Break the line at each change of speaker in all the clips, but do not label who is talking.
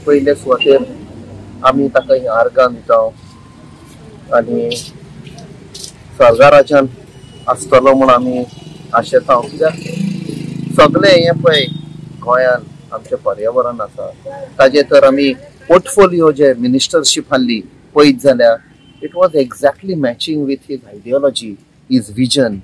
पयले सुवातेर आमी ताका आर्गां दिता आनी स्वर्गा राज्यान आसतलो म्हूण आमी आशेता। कित्याक सगळे हे पळय गोंयान आमचें पर्यावरण आसा ताजे तर आमी पोर्टफोलियो जे मिनिस्टरशीप हाडली पळयत जाल्यार it was exactly matching with his ideology, his vision,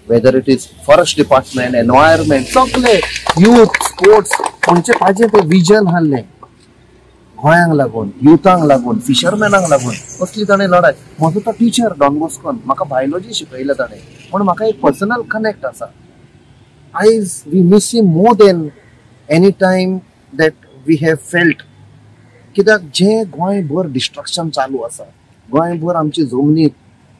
whether it is forest department, environment, सगळे youth, sports म्हणजे ताजे ते विजन हाडलें गोंयांक लागून, युथांक लागून, फिशरमॅनांक लागून। असली ताणें लढाय। म्हजो तो टिचर डॉन बॉस्कोन म्हाका बायोलॉजी शिकयलें ताणें, पण म्हाका एक पर्सनल कनेक्ट आसा। आयज we miss him more than any time that we have felt. कित्याक जे गोंयभर डिस्ट्रक्शन चालू आसा, गोंयभर आमची जमनी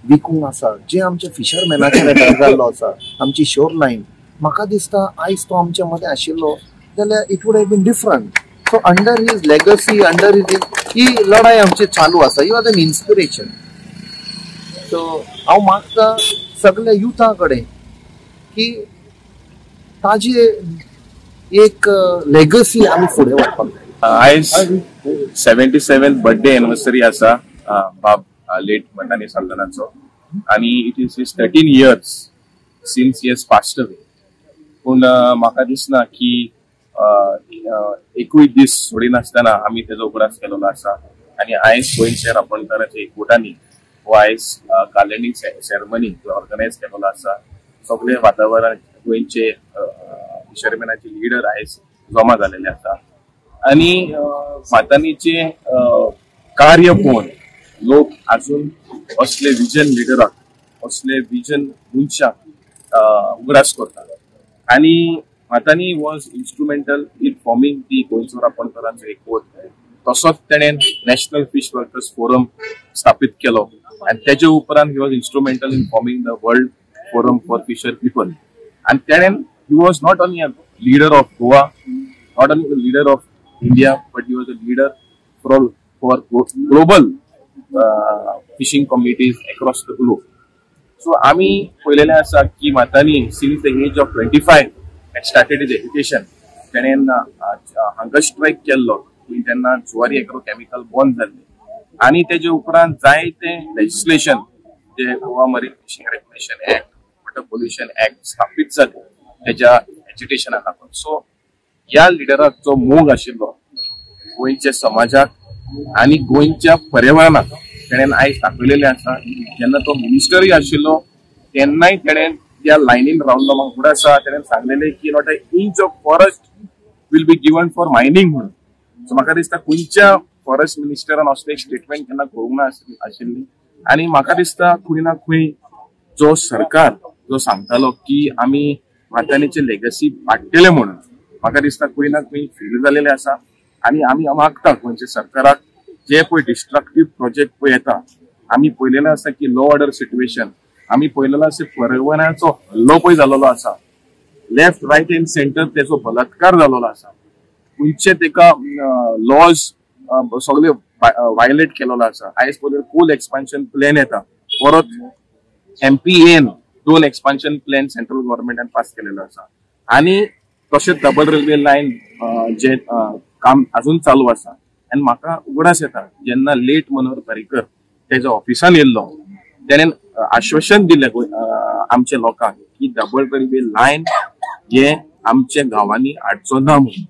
विकूंक आसा, जे आमचे फिशरमॅनाचेर अटॅक जाल्लो आसा, आमची शोर लायन, म्हाका दिसता आयज तो आमचे मदें आशिल्लो जाल्यार it would have been different. So under his legacy, under his ही लढाई आमची चालू आसा। He was an inspiration. So हांव मागता सगळे युथा कडेन की ताजी एक लेगसी आमी फुडें व्हरपाक जाय।
आयज 77th बर्थडे एनिवर्सरी आसा बाब लेट मतानी साल्दनाचो, आणि it is his 13 years since he has passed away. पूण म्हाका दिसना की एकूय दीस सोडिनासतना आमी तेजो उगडास केलेलो आसा। आणि आयज गोंयच्या रापणकाराच्या एकवटांनी हो आयज गार्लँडिंग सेरेमनी ऑर्गनायज केलेलो आसा। सगळे वातावरण गोंयचे फिशरमॅनाचे लिडर आयज जमा जालेले आसा आणि मातानीचे कार्य पळोवन लोक अजून असले विजन लिडराक, असले विजन मनशाक उगडास करतात। आणि मातानी was instrumental in forming the गोंयचो रापणकारांचो एकवट। तसोच तेणें नॅशनल फिश वर्कर्स फोरम स्थापीत केलो आणि तेजे उपरांत he was instrumental in forming the world forum for fisher people. आणि तेणें he was not only a leader of Goa, not only the leader of India, but he was a leader for global fishing communities across the globe. So आमी पळयलेलें आसा की मातानी since the age of 25 started his education. तेणें hunger strike केल्लो तेन्ना Zuari agrochemical बंद जाल्ली आणि तेजे उपरांत जायते लेजिस्लेशन जे Goa marine fishing regulation act, water pollution act स्थापीत जाले तेज्या एज्युकेशनाक लागून। सो ह्या लिडराक जो मोग आशिल्लो गोंयच्या समाजाक आणि गोंयच्या पर्यावरणाक तेणें आयज दाखयलेलें आसा। जेन्ना तो मिनिस्टरूय आशिल्लो तेन्नाय तेणें त्या लायनीन रावल्लो। म्हाका फुडें आसा तेणें सांगलेलें की not a inch of forest will be given for mining म्हणून। सो म्हाका दिसता खंयच्या फॉरेस्ट मिनिस्टरान असले एक स्टेटमेंट केन्ना करूंक ना आशिल्ली। आणि म्हाका दिसता खंय ना खंय जो सरकार जो सांगतालो की आमी मातानीचे लेगसी वाडटले म्हणून, म्हाका दिसता खंय ना खंय फेल जालेले आसा। आणि आमी मागता गोंयच्या सरकाराक जे पळय डिस्ट्रक्टिव्ह प्रोजेक्ट पळय येता, आमी पळयलेलें आसा की लॉ ऑर्डर सिच्युएशन, आमी पळयलेलो आसा पर्यावरणाचो हल्लो पळय जाल्लो आसा, लेफ्ट रायट एंड सेंटर तेजो बलात्कार जाल्लो आसा, खंयचे तेका लॉज सगळे वायलेट केलेलो आसा। आयज पळय कोल एक्सपान्शन प्लॅन येता, परत MPAन 2 एक्सपान्शन प्लॅन सेंट्रल गव्हर्नमेंटान पास केलेलो आसा। आणि तशेंच डबल रेल्वे लायन जे काम अजून चालू आसा। आणि म्हाका उगडास येता जेन्ना लेट मनोहर पर्रीकर तेज्या ऑफिसान येयल्लो, तेणें आश्वासन दिलें आमच्या लोकांक की डबल रेल्वे लायन हे आमच्या गांवांनी हाडचो ना म्हणून।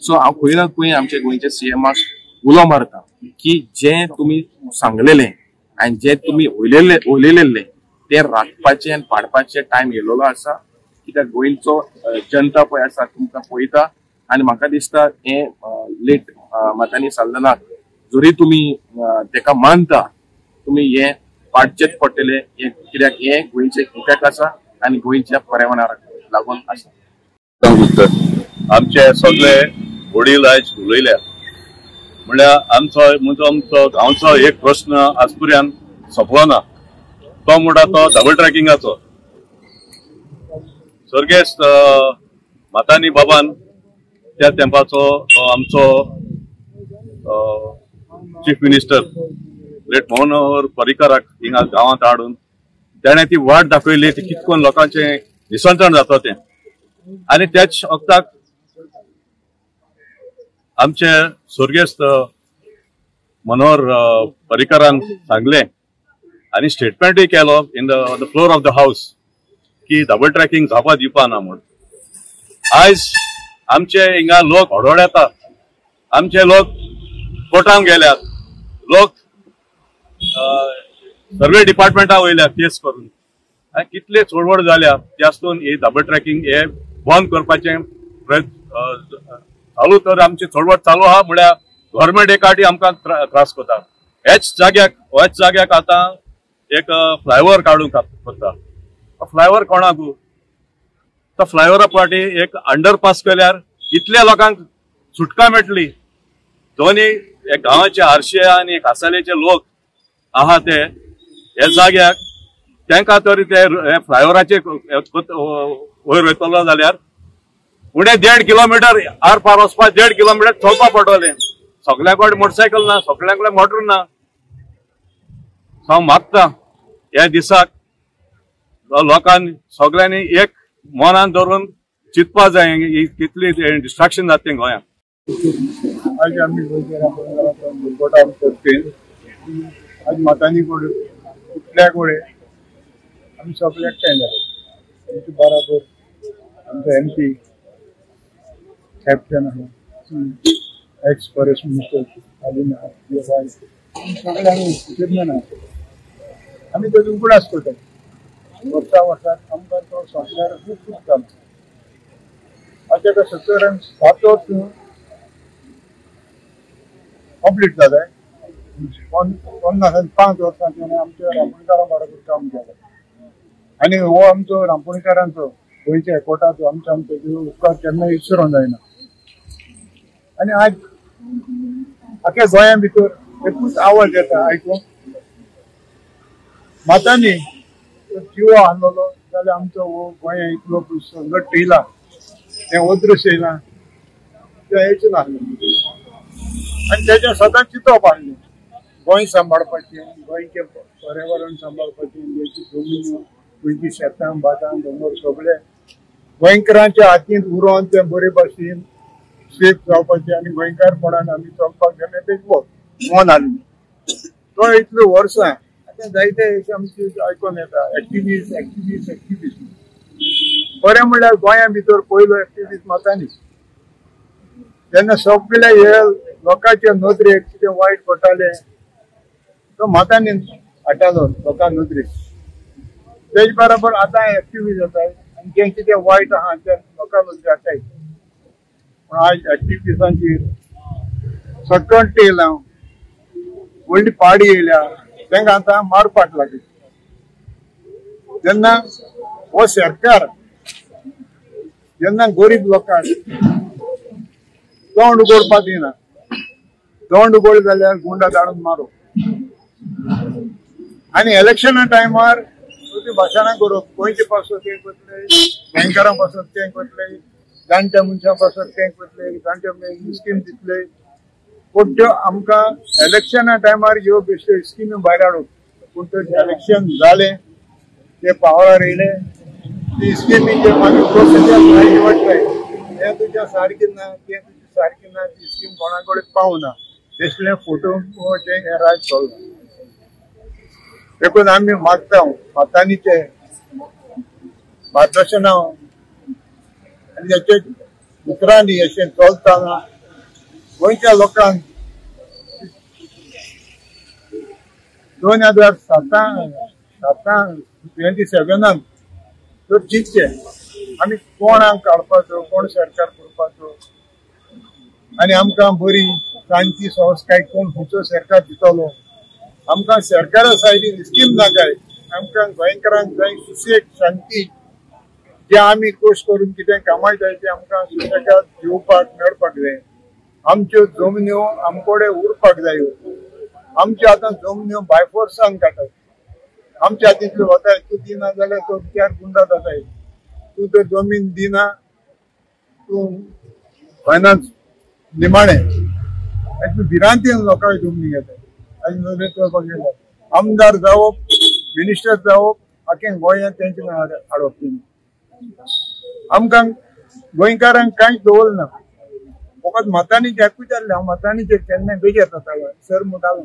सो हांव खंय ना खंय आमच्या गोंयच्या CMाक उलो मारता की जे तुमी सांगलेले आणि जे तुमी उलयलेले ते राखपाचे आणि पाडपाचे टायम येयलेलो आसा। कित्याक गोंयचो जनता पळय आसा तुमकां पळयता आणि म्हाका दिसता हे लेट मातानी साल्दनाक जरी तुमी तेका मानता, तुमी हे पाडचेच पडटले, कित्याक हे गोंयचे कित्याक आसा आणि गोंयच्या पर्यावरणाक लागून आसा।
आमचे सगळे वडील आयज उलयल्या म्हळ्यार आमचो गांवचो एक प्रश्न आज पर्यंत सोंपलो ना। तो म्हणटा तो डबल ट्रॅकिंगाचो। सर्गेस्त मातानी बाबान त्या तेंपाचो आमचो चीफ मिनिस्टर लेट मनोहर पर्रीकराक हिंगा गांवांत हाडून तेणें ती वाट दाखयली ती कितकोन लोकांचें निसंतरण जाता तें। आनी त्याच वक्ताक आमचे स्वर्गेस्त मनोहर पर्रीकरान सांगले आणि स्टेटमेंटूय केलो in the floor of the house की डबल ट्रॅकिंग जावपा दिवपाना म्हणून. आज आमचे हिंगा लोक हडोड येतात, आमचे लोक कोर्टान गेल्यात, लोक सर्वे डिपार्टमेंटा वयल्या केस करून कितले चळवळ जाल्या त्यास्तून ही डबल ट्रॅकिंग हे बंद करपाचे प्रयत्न चालू. तर आमची चळवळ चालू आहा म्हळ्यार गव्हर्मेंट एक फावटी आमकां त्रास करता. ह्याच जाग्याक आता एक फ्लायओव्हर काडूंक करता. फ्लायओव्हर कोणाकू? तो फ्लायओव्हरा फाटी एक अंडरपास केल्यार इतल्या लोकांक सुटका मेळटली. दोन्ही एक गांवाचे हारशे आणि कासालेचे लोक आहा ते ह्या जाग्याक तांकां तरी ते फ्लायओव्हराचे वयर वयतलो जाल्यार उणे 1.5 किलोमीटर आर पार वचपाक 1.5 किलोमीटर चलपा पडटलें. सगळ्यां कडेन मोटरसायकल ना, सगळ्यां कडेन मोटर ना. हांव मागता ह्या दिसाक लोकांनी सगळ्यांनी एक मनान धरून चिंतपा जाय कितली डिस्ट्रॅक्शन जाता तें गोंयांत.
आज आम्ही गोटा करते आज मातांनी कोडे कुठल्या कोडे आम्ही सगळे एकठांय जाले. आमचे बराबर आमचे MP कॅप्टन आहा, एक्स फॉरेस्ट मिनिस्टर आलिना सगळे आम्ही चिरमॅन आहा. आम्ही तो उगडास करता वर्सांत आमकां तो संस्कार खूब जाता. आज एका 70 आनी 7 वर्स कंप्लीट जाले. 50 आनी 5 वर्सांचे आमच्या रांपोणकारां बरोबर काम केलें आनी हो आमचो रांपोणकारांचो गोंयच्या कोर्टाचो आमचो उपकार केन्ना विसरूंक जायना. आनी आज आख्या गोंया भितर एकूच आवाज येता आयकूंक मातांनी जिवो हारलो जाल्यार आमचो हो गोंया इतलो संघट येयला तें ओद्रस येयला तें हेच नासलें. आनी तेजें सदांच चिंतप आसलें गोंय सांबाळपाचें, गोंयचें पर्यावरण सांबाळपाचें, गोंयची जमीन, गोंयची शेतां भाटां दोंगर सगळें गोंयकारांच्या हातींत उरोवन तें बरे भाशेन सेफ जावपाचें आनी गोंयकारपणान आमी चलपाक जाय तें मन आसलें. तो इतल्यो वर्सां आतां जायते आमचे आयकून येता एक्टिविस्ट बरें म्हणल्यार गोंया भितर पयलो एक्टिविस्ट मातांनी. जेन्ना सगळे हे लोकांच्या नदरेक कितें वायट घडटालें तो मातांनी हाडटालो लोकां नदरेक. तेज बरोबर आतां एक्टिविस्ट जाताय आनी जें कितें वायट आहा तें लोकां नदरेक हाडटाय. पूण आज एक्टिविस्टांचेर सटकन टेल हांव व्हडली पाडी येयल्या तांकां आतां मारपाक लागले. जेन्ना हो सरकार जेन्ना गरीब लोकांक तोंड उगडपाक दिना, तोंड उगड जाल्यार गुंडा धाडून मारो आनी इलेक्शना टायमार भाशणां करप गोंयचे पासत तें करतले, गोंयकारां पासत तें करतले, जाणट्या मनशां पासत तें करतले, जाणट्या स्कीम दितले. पूण त्यो आमकां इलेक्शना टायमार ह्यो बेश्ट्यो स्किमी भायर हाडप. पूण ते इलेक्शन जालें ते पावरार येयले ती स्किमीचे मागीर प्रोसिजर निवडले हें तुज्या सारकें ना तें तुजें सारकें ना ती स्कीम कोणा कडेन पावना तसलें फोटो हें राज चलना. देखून आमी मागता मातांनीचे मार्गदर्शन आनी हेचे उतरांनी अशें चलतना गोंयच्या लोकांक 2027 तर चिंतचे आमी कोणाक काडपाचो, कोण सरकार करपाचो आनी आमकां बरी शांती संस्कार कोण खंयचो सरकार दितलो. आमकां सरकारा सायडीन स्कीम नाकाय. आमकां गोंयकारांक जाय सुसेग शांती जे आमी कश्ट करून कितें कमायताय ते आमकां सुसेगाद जेवपाक मेळपाक जाय. आमच्यो जमन्यो आमकोडे उरपाक जायो. आमच्यो आतां जमन्यो बायफोर्सान काडटात. आमच्या हातींतल्यो वताय तूं दिना जाल्यार तो त्यार गुंडा जाताय. तूं तर जमीन दिना तूं फायनान्स निमाणें भिरांतीन लोकांक जमनी घेताय. आनी नदरेक करपाक गेल्यार आमदार जावप, मिनिस्टर जावप आख्खें गोंयांत तेंचे हाडप. आमकां गोंयकारांक कांयच दवरना. फकत मतांनी एकूच जाल्ले हांव मतांनीचेर केन्ना बेजार जातालो सर म्हणटालो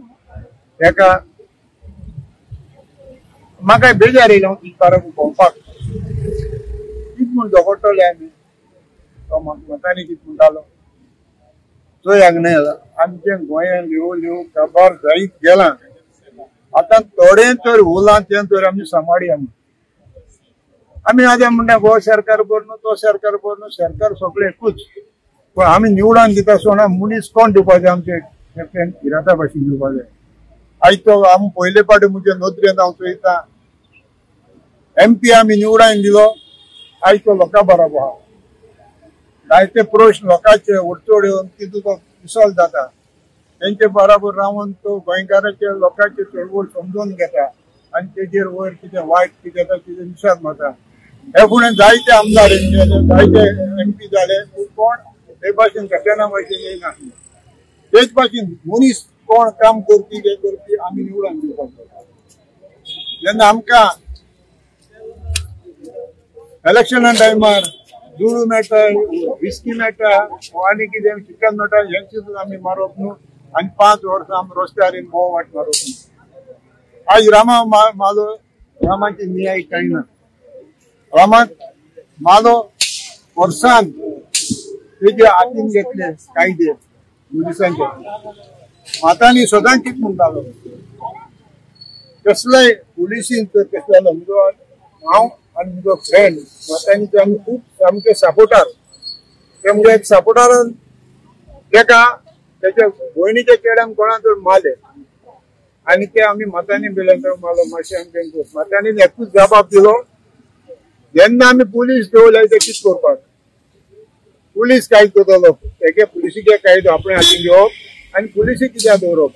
तेका म्हाका बेजार येयलो हांव बाराक भोंवपाक कितें म्हूण झगडटले आमी तो म्हाका मतांनी कितें म्हणटालो चोयाक न्हय आमच्या गोंयान ल्यो ल्यो काबार जायत गेलां आतां थोडे तर उरलां तें तर आमी सांबाळया आमी आतां म्हणटा हो सरकार बरो न्हू तो सरकार बरो न्हू सरकार सगळें एकूच पण आमी निवडून दिता सोडा मनीस कोण दिवपाचे आमचे कॅप्टन इरादा भाशेन दिवपाक जाय आयज तो आमी पयले पावटी म्हज्या नदरेन हांव चोयता MP आमी निवडून दिलो आयज तो लोकां बरोबर आहा जायते प्रश्न लोकांचे उडचोड येवन तितून तो रिसॉल्व जाता तेंचे बरोबर रावन तो गोंयकारांचे लोकांचे चळवळ समजून घेता आनी तेजेर वयर कितें वायट कितें जाता कितें निशाद मारता हे फुडें जायते आमदार जायते MP जाले कोण ते भाशेन घटना भाशेन येयनासले तेच भाशेन मनीस कोण काम करपी हे करपी आमी निवडून दिवपाक जाय जेन्ना आमकां इलेक्शना टायमार दुडू मेळटा विस्की मेळटा आनी कितें चिकन मेळटा हेंचे सुद्दां आमी मारप न्हू आनी 5 वर्सां आमी रस्त्यार येवन भोव वाट मारप न्हू आज रामा मालो रामाची न्याय कांय ना रामाक मालो वर्सान तेजे हातीन घेतले कायदे पुलिसांचे मातांनी सदांच कितें म्हणटालो कसलेय पुलिसीन तर कसलो म्हजो हांव आनी म्हजो फ्रेंड मातांनी आमी खूब सामके सपोर्टार ते म्हणजे एक सपोर्टारान तेका तेच्या भयणीच्या चेड्यान कोणा तर मारले आनी ते आमी मातांनी बिलंतर मारलो मातशें आमचे मातांनी एकूच जबाब दिलो जेन्ना आमी पुलीस दवरले ते कितें करपाक पुलीस कायदो करतलो तेगे पुलिसीचे कायदो आपणे हातीन घेवप आनी पुलिसी कित्याक दवरप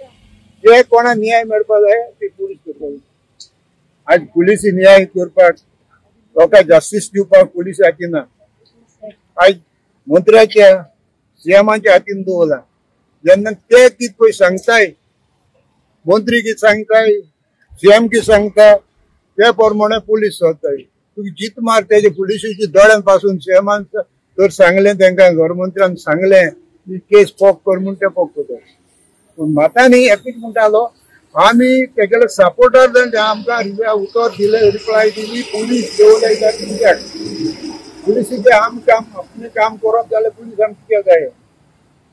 जे कोणा न्याय मेळपाक जाय ते पुलीस करतलो आज पुलिसी न्याय करपाक लोकांक जस्टीस दिवपाक पुलीस हातीन ना आज मंत्र्याच्या CMच्या हातीन दवरला जेन्ना ते कितें पळय सांगताय मंत्री कितें सांगताय CM कितें सांगता ते प्रमाणे पुलीस चलताय तुका जित मार तेजे पुलिसीच्या दोळ्यान पासून CMन तर सांगलें तांकां गृहमंत्र्यान सांगलें की केस पोक कर म्हूण ते पोक करता पूण मातांनी एकूच म्हणटालो आमी तेगेले सपोर्टर जावन आमकां उतर दिले रिप्लाय दिली पुलीस देवले कित्याक पुलिसीचे आमी काम आपणें काम करप जाल्यार पुलीस आमकां कित्याक जाय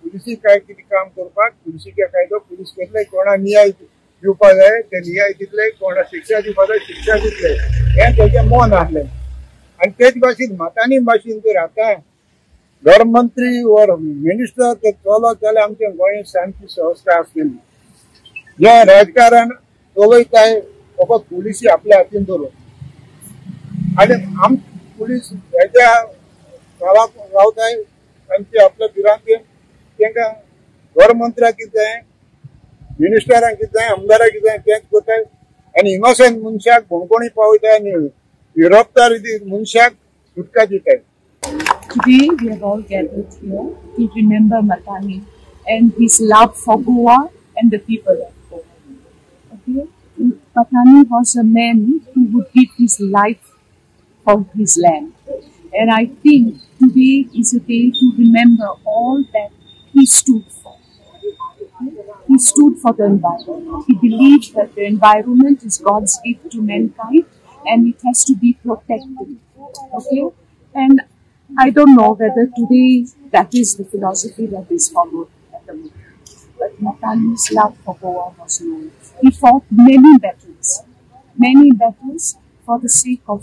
पुलिसी काय कितें काम करपाक पुलिसीचे कायदो पुलीस केले कोणा न्याय दिवपाक जाय ते न्याय दितले कोणा शिक्षा दिवपाक जाय शिक्षा दितले हें तेजें मन आसलें आनी तेच भाशेन मातांनी भाशेन तर आतां गृहमंत्री वर मिनिस्टर ते चलत जाल्यार आमच्या गोंयांत शांती संस्था आसलेली जे राजकारण चलयताय फकत पुलिसी आपल्या हातीन दवरप आनी आम पुलीस हेच्या गांवांत रावताय तांचे आपल्या भिरांत तांकां गृहमंत्र्याक कितें जाय मिनिस्टरांक कितें जाय आमदाराक कितें जाय तेंच करताय आनी इनोसंट मनशाक भोंवकोणी पावयताय आनी विरोधतार मनशाक सुटका दिताय.
Today we are all gathered here to remember Matani and his love for Goa and the people of Goa. Okay? Matani was a man who would give his life for his land. And I think today is a day to remember all that he stood for. He stood for the environment. He believed that the environment is God's gift to mankind and it has to be protected. Okay? And I don't know whether today that is the philosophy that is followed at the moment. But Matani's love for Goa was known. He fought many battles for the sake of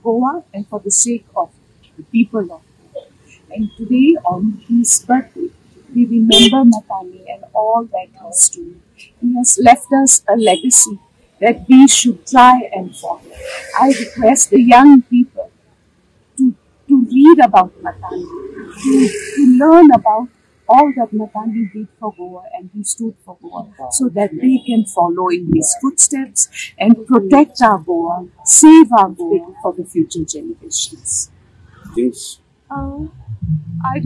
Goa and for the sake of the people of Goa. And today, on his birthday, we remember Matani and all that he stood. He has left us a legacy that we should try and follow. I request the young people to read about Matani, to learn about all that Matani did for Goa and he stood for Goa, so that they can follow in his footsteps and protect our Goa, save our Goa for the future generations.
Yes.
I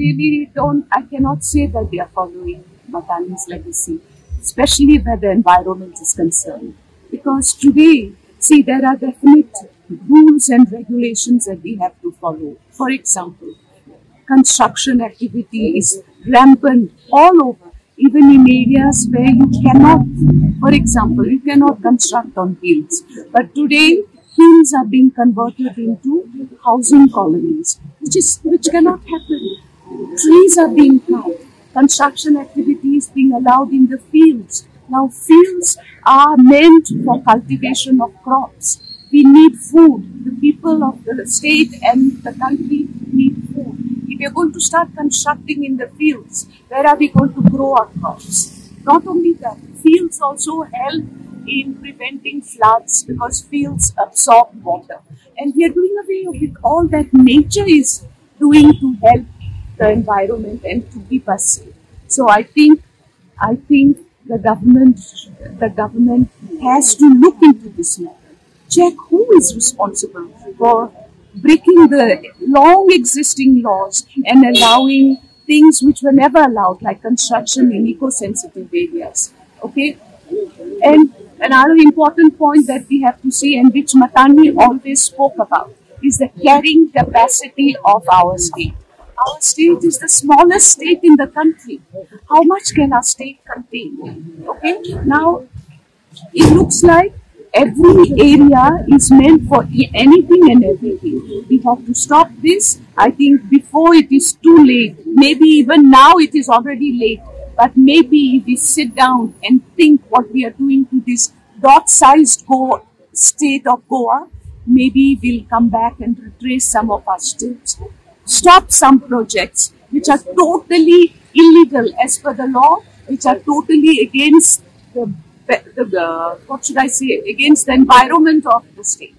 cannot say that they are following Matani's legacy, especially where the environment is concerned. Because today, see, there are definite rules and regulations that we have to follow. For example, construction activity is rampant all over, even in areas where you cannot, for example, you cannot construct on hills. But today, hills are being converted into housing colonies, which cannot happen. Trees are being cut. Construction activity is being allowed in the fields. Now, fields are meant for cultivation of crops. We need food. The people of the state and the country need food. If we are going to start constructing in the fields, where are we going to grow our crops? Not only that, fields also help in preventing floods because fields absorb water. And we are doing away with all that nature is doing to help the environment and to keep us safe. So I think the government has to look into this matter. Check who is responsible for breaking the long existing laws and allowing things which were never allowed, like construction in eco-sensitive areas. Okay? And another important point that we have to see, and which Matani always spoke about, is the carrying capacity of our state. Our state is the smallest state in the country. How much can our state contain? Okay? Now, it looks like every area is meant for anything and everything. We have to stop this, I think, before it is too late. Maybe even now it is already late. But maybe if we sit down and think what we are doing to this dot-sized state of Goa, maybe we'll come back and retrace some of our steps. Stop some projects which are totally illegal as per the law, which are totally against against the environment of the state.